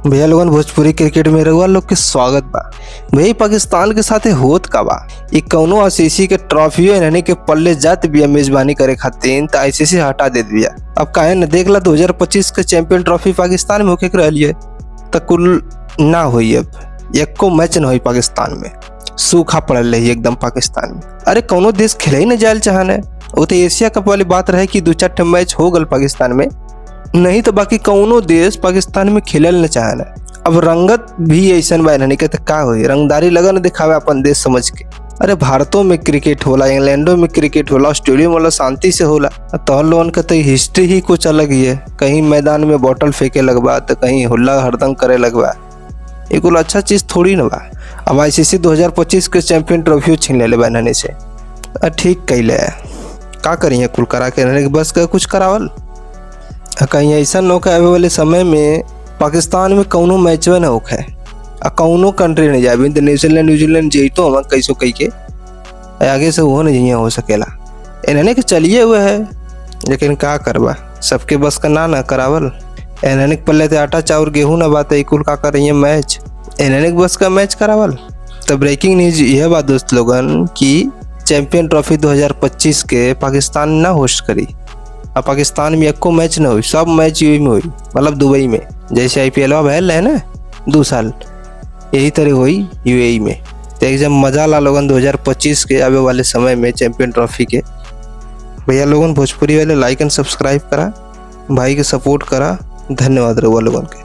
भैया लोगन भोजपुरी क्रिकेट में रउआ लोग के स्वागत बा। भैया पाकिस्तान के साथे होत का बा, ई कौनो आईसीसी के ट्रॉफियो इन्हने के पल्ले जात बिया मेजबानी करे खातिर त आईसीसी हटा देत बिया। अब काहे न देखला 2025 के चैंपियन ट्रॉफी पाकिस्तान में होके रहली है त कुल ना होई। अब एको मैच न होई पाकिस्तान में, सूखा पड़ल रही एकदम पाकिस्तान में। अरे कौनो देश खेले ही न जायल चाहने, वो तो एशिया कप वाली बात रहे कि 2-4 मैच हो गल पाकिस्तान में, नहीं तो बाकी कौनो देश पाकिस्तान में खेलल न चाहना। अब रंगत भी ऐसा बा नहीं कहते का होई, रंगदारी लगन दिखावे अपन देश समझ के। अरे भारतों में क्रिकेट होला, इंग्लैंडो में क्रिकेट होला, ऑस्ट्रेलिया में होला, शांति से होला। तो लोगन का तो हिस्ट्री ही कुछ अलग ही है, कहीं मैदान में बोतल फेंके लगबा तो कहीं हुल्ला हरदंग करे लगबा। ये कुल अच्छा चीज थोड़ी न बा। अब आईसीसी 2025 के चैंपियन ट्रॉफी छीन ले बा इन्हने से, ठीक कैले का करिए कुल करा के बस का कुछ करावल। कहीं ऐसा नौका आवे वाले समय में पाकिस्तान में कौनो मैच न होखे, कौनो कंट्री नहीं जाए तो न्यूजीलैंड जीतो हम कैसो कही के आगे से वो नहीं हो सकेला। इन्हने के चलिए हुए है, लेकिन का करबा, सबके बस का ना करावल। इन्हने के पल्ले थे आटा चाउर गेहूं ना बात कुल का करिए मैच, इन्हने के बस का मैच करावल। तो ब्रेकिंग न्यूज यह बात दोस्त लोगन कि चैंपियन ट्रॉफी 2025 के पाकिस्तान ना होस्ट करी। अब पाकिस्तान में एको मैच न हुई, सब मैच यूएई में हुई, मतलब दुबई में, जैसे आईपीएल भैल है ना 2 साल, यही तरह हुई यूएई में। तो एकदम मजा ला लोगन 2025 के आवे वाले समय में चैंपियन ट्रॉफी के। भैया लोगन भोजपुरी वाले लाइक एंड सब्सक्राइब करा, भाई के सपोर्ट करा। धन्यवाद रहुआ लोगन के।